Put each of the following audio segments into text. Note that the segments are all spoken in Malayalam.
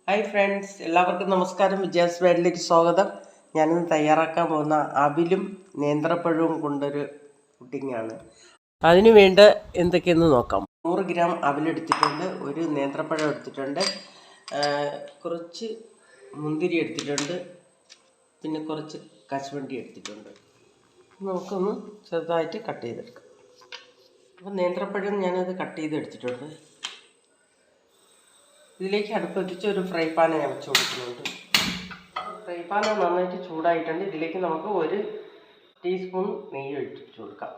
ഹായ് ഫ്രണ്ട്സ്, എല്ലാവർക്കും നമസ്കാരം. വിജയാസ് വേഡിലേക്ക് സ്വാഗതം. ഞാനിന്ന് തയ്യാറാക്കാൻ പോകുന്ന അവിലും നേന്ത്രപ്പഴവും കൊണ്ടൊരു പുഡിങ്ങാണ്. അതിന് വേണ്ട എന്തൊക്കെയെന്ന് നോക്കാം. 100 ഗ്രാം അവിലെടുത്തിട്ടുണ്ട്, ഒരു നേന്ത്രപ്പഴം എടുത്തിട്ടുണ്ട്, കുറച്ച് മുന്തിരി എടുത്തിട്ടുണ്ട്, പിന്നെ കുറച്ച് കശുവണ്ടി എടുത്തിട്ടുണ്ട്. നമുക്കൊന്ന് ചെറുതായിട്ട് കട്ട് ചെയ്തെടുക്കാം. അപ്പോൾ നേന്ത്രപ്പഴം ഞാനത് കട്ട് ചെയ്തെടുത്തിട്ടുണ്ട്. ഇതിലേക്ക് അടുപ്പ് വെച്ച് ഒരു ഫ്രൈ പാൻ ഞാൻ വെച്ച് കൊടുക്കുന്നുണ്ട്. ഫ്രൈ പാൻ നന്നായിട്ട് ചൂടായിട്ടുണ്ട്. ഇതിലേക്ക് നമുക്ക് 1 ടീസ്പൂൺ നെയ്യ് ഒഴിച്ച് കൊടുക്കാം.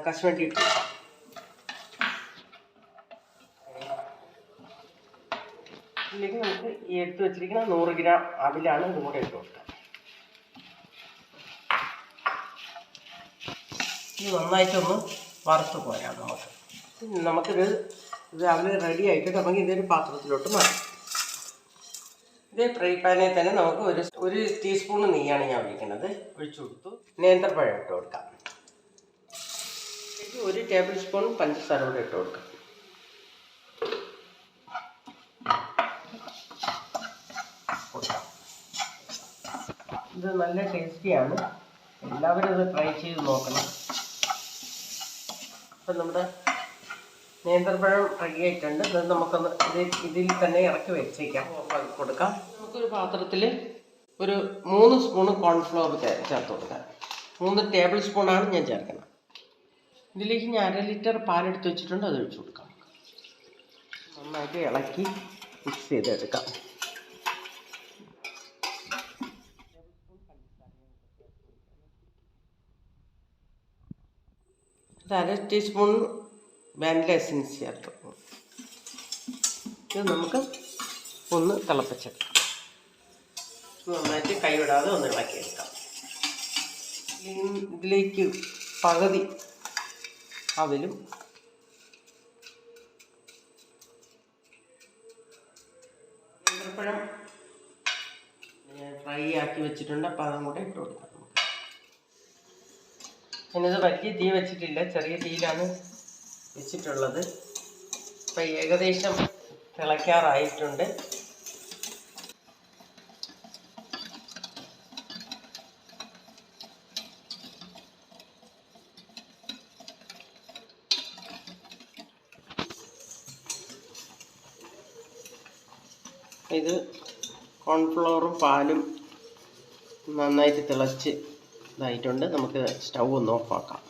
കശുവണ്ടി ഇട്ട് കൊടുക്കാം. ഇതിലേക്ക് നമുക്ക് ഈ എടുത്ത് വെച്ചിരിക്കുന്ന 100 ഗ്രാം അവിലാണ് ഇതും കൂടെ ഇട്ട് കൊടുക്കാം. ഇത് നന്നായിട്ടൊന്ന് വറുത്ത് പോരാം. നമുക്കിത് അവന് റെഡി ആയിട്ട് നമുക്ക് ഇതൊരു പാത്രത്തിലോട്ട് മാറ്റാം. ഇതേ ഫ്രൈ പാനിൽ തന്നെ നമുക്ക് ഒരു ടീസ്പൂൺ നെയ്യാണ് ഞാൻ ഒഴിക്കുന്നത്. ഒഴിച്ചു കൊടുത്തു. നേന്ത്രപ്പഴം ഇട്ട് കൊടുക്കാം. 1 ടേബിൾ സ്പൂൺ പഞ്ചസാര കൂടെ ഇട്ട് കൊടുക്കാം. ഇത് നല്ല ടേസ്റ്റിയാണ്. എല്ലാവരും ഇത് ട്രൈ ചെയ്ത് നോക്കണം. അപ്പം നമ്മുടെ നേന്ത്രപ്പഴം റെഡി ആയിട്ടുണ്ട്. ഇത് നമുക്കൊന്ന് ഇതിൽ തന്നെ ഇറക്കി വെച്ചേക്കാം, കൊടുക്കാം. നമുക്കൊരു പാത്രത്തിൽ ഒരു 3 സ്പൂൺ കോൺഫ്ലവർ ചേർത്ത് കൊടുക്കാം. 3 ടേബിൾ സ്പൂണാണ് ഞാൻ ചേർക്കുന്നത്. ഇതിലേക്ക് ഞാൻ 1/2 ലിറ്റർ പാലെടുത്ത് വെച്ചിട്ടുണ്ട്, അത് ഒഴിച്ചു കൊടുക്കാം. നന്നായിട്ട് ഇളക്കി മിക്സ് ചെയ്തെടുക്കാം. ഇത് 1/2 ടീസ്പൂൺ വാനില എസൻസ് ചേർത്ത് ഇത് നമുക്ക് ഒന്ന് തിളപ്പിച്ചെടുക്കാം. നന്നായിട്ട് കൈവിടാതെ ഒന്ന് ഇളക്കിയെടുക്കാം. ഇതിലേക്ക് പകുതി അവിലും നേന്ത്രപ്പഴം ഫ്രൈ ആക്കി വെച്ചിട്ടുണ്ട്. അപ്പം അതും കൂടെ ഇട്ട് കൊടുക്കാം. ഞാനിത് വലിയ തീ വെച്ചിട്ടില്ല, ചെറിയ തീയിലാണ് വെച്ചിട്ടുള്ളത്. ഇപ്പം ഏകദേശം തിളയ്ക്കാറായിട്ടുണ്ട്. ഇത് കോൺഫ്ലവറും പാലും നന്നായിട്ട് തിളച്ച് ഇതായിട്ടുണ്ട്. നമുക്ക് സ്റ്റൗ ഒന്ന് ഓഫാക്കാം.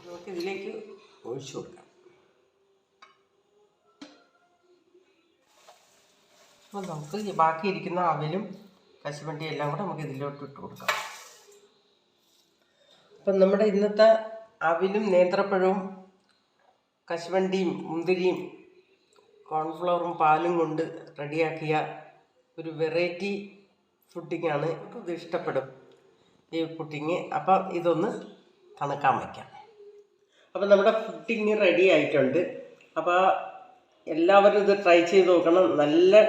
നമുക്കിതിലേക്ക് ഒഴിച്ചു കൊടുക്കാം. അപ്പോൾ നമുക്ക് ബാക്കിയിരിക്കുന്ന അവിലും കശുവണ്ടി എല്ലാം കൂടെ നമുക്ക് ഇതിലോട്ട് ഇട്ട് കൊടുക്കാം. അപ്പം നമ്മുടെ ഇന്നത്തെ അവിലും നേന്ത്രപ്പഴവും കശുവണ്ടിയും മുന്തിരിയും കോൺഫ്ലവറും പാലും കൊണ്ട് റെഡിയാക്കിയ ഒരു വെറൈറ്റി പുഡിങ്ങാണ്. ഇത് ഇഷ്ടപ്പെടും ഈ പുഡിങ്. അപ്പം ഇതൊന്ന് തണുക്കാൻ വയ്ക്കാം. അപ്പം നമ്മുടെ പുഡിങ് റെഡി ആയിട്ടുണ്ട്. അപ്പോൾ എല്ലാവരും ഇത് ട്രൈ ചെയ്ത് നോക്കണം. നല്ല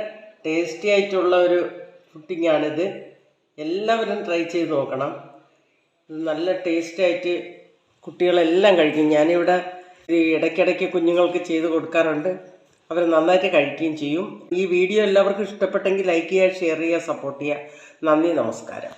ടേസ്റ്റി ആയിട്ടുള്ള ഒരു പുഡിങ്ങാണിത്. എല്ലാവരും ട്രൈ ചെയ്ത് നോക്കണം. ഇത് നല്ല ടേസ്റ്റായിട്ട് കുട്ടികളെല്ലാം കഴിക്കും. ഞാനിവിടെ ഇടയ്ക്കിടയ്ക്ക് കുഞ്ഞുങ്ങൾക്ക് ചെയ്ത് കൊടുക്കാറുണ്ട്. അവർ നന്നായിട്ട് കഴിക്കുകയും ചെയ്യും. ഈ വീഡിയോ എല്ലാവർക്കും ഇഷ്ടപ്പെട്ടെങ്കിൽ ലൈക്ക് ചെയ്യുക, ഷെയർ ചെയ്യുക, സപ്പോർട്ട് ചെയ്യുക. നന്ദി, നമസ്കാരം.